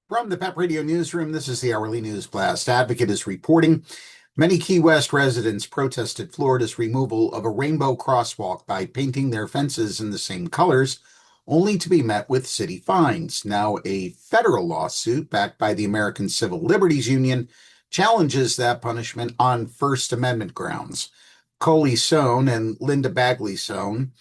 From the PEP Radio Newsroom, this is the Hourly News Blast. Advocate is reporting many Key West residents protested Florida's removal of a rainbow crosswalk by painting their fences in the same colors, only to be met with city fines. Now, a federal lawsuit backed by the American Civil Liberties Union challenges that punishment on First Amendment grounds. Coley-Sohn and Linda Bagley-Sohn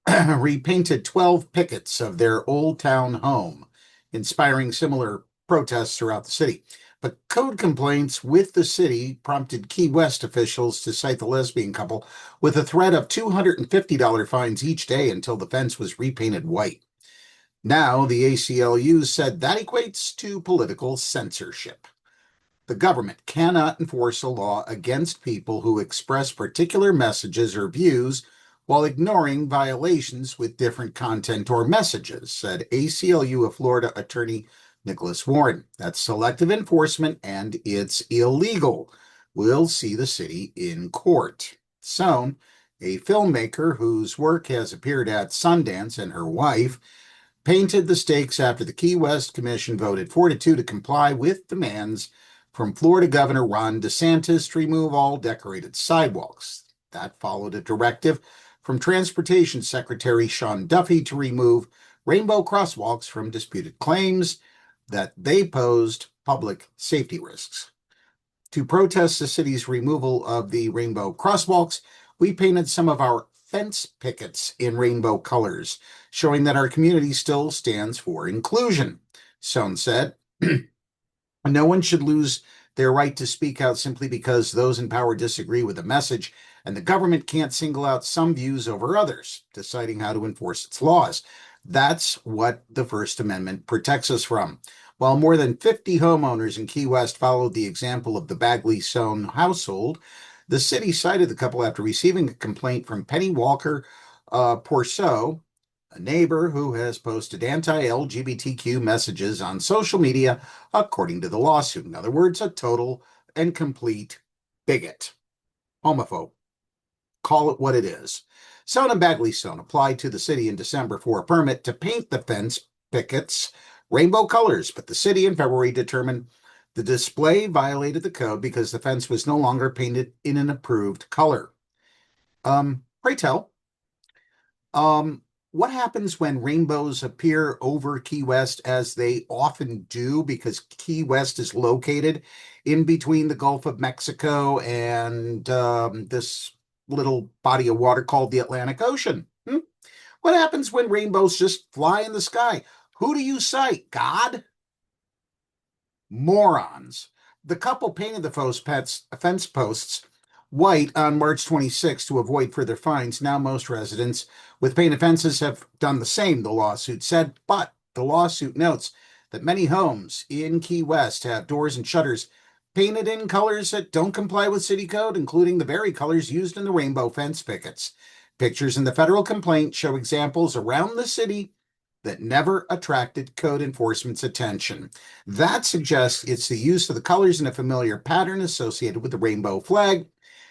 repainted 12 pickets of their Old Town home, inspiring similar protests throughout the city. But code complaints with the city prompted Key West officials to cite the lesbian couple with a threat of $250 fines each day until the fence was repainted white. Now, the ACLU said that equates to political censorship. The government cannot enforce a law against people who express particular messages or views while ignoring violations with different content or messages, said ACLU of Florida attorney Nicholas Warren. That's selective enforcement and it's illegal. We'll see the city in court. Sohn, a filmmaker whose work has appeared at Sundance, and her wife, painted the stakes after the Key West Commission voted 4-2 to comply with demands from Florida Governor Ron DeSantis to remove all decorated sidewalks. That followed a directive from Transportation Secretary Sean Duffy to remove rainbow crosswalks from disputed claims that they posed public safety risks. To protest the city's removal of the rainbow crosswalks, we painted some of our fence pickets in rainbow colors, showing that our community still stands for inclusion, Sohn said. No one should lose their right to speak out simply because those in power disagree with a message, and the government can't single out some views over others, deciding how to enforce its laws. That's what the First Amendment protects us from. While more than 50 homeowners in Key West followed the example of the Bagley-Sohn household, the city cited the couple after receiving a complaint from Penny Walker Porceau, a neighbor who has posted anti-LGBTQ messages on social media, according to the lawsuit. In other words, a total and complete bigot. Homophobe. Call it what it is. Sohn and Bagley-Sohn applied to the city in December for a permit to paint the fence pickets rainbow colors, but the city in February determined the display violated the code because the fence was no longer painted in an approved color. Pray tell, what happens when rainbows appear over Key West, as they often do, because Key West is located in between the Gulf of Mexico and this little body of water called the Atlantic Ocean? What happens when rainbows just fly in the sky? Who do you cite? God? Morons. The couple painted the fence posts white on March 26 to avoid further fines. Now most residents with painted fences have done the same, the lawsuit said, but the lawsuit notes that many homes in Key West have doors and shutters painted in colors that don't comply with city code, including the very colors used in the rainbow fence pickets. Pictures in the federal complaint show examples around the city that never attracted code enforcement's attention. That suggests it's the use of the colors in a familiar pattern associated with the rainbow flag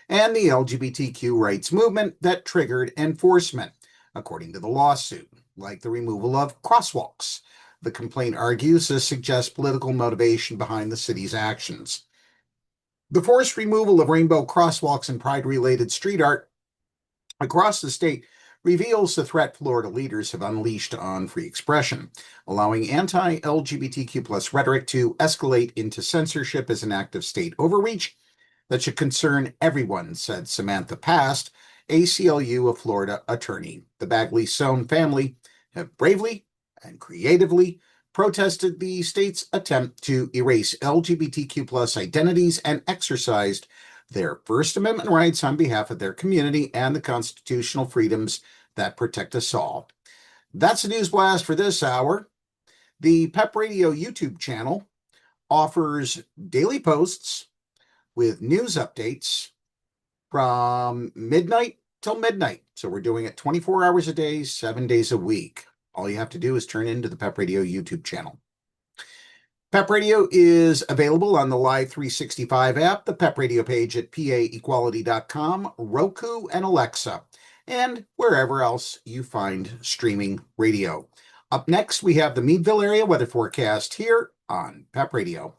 and the LGBTQ rights movement that triggered enforcement, according to the lawsuit, like the removal of crosswalks. The complaint argues this suggests political motivation behind the city's actions. The forced removal of rainbow crosswalks and pride-related street art across the state reveals the threat Florida leaders have unleashed on free expression, allowing anti-LGBTQ plus rhetoric to escalate into censorship as an act of state overreach that should concern everyone, said Samantha Past, ACLU of Florida attorney. The Bagley-Sohn family have bravely and creatively protested the state's attempt to erase LGBTQ plus identities and exercised their First Amendment rights on behalf of their community and the constitutional freedoms that protect us all. That's the News Blast for this hour. The PEP Radio YouTube channel offers daily posts with news updates from midnight till midnight. So we're doing it 24 hours a day, 7 days a week. All you have to do is turn into the PEP Radio YouTube channel. PEP Radio is available on the Live 365 app, the PEP Radio page at paequality.com, Roku, and Alexa, and wherever else you find streaming radio. Up next, we have the Meadville area weather forecast here on PEP Radio.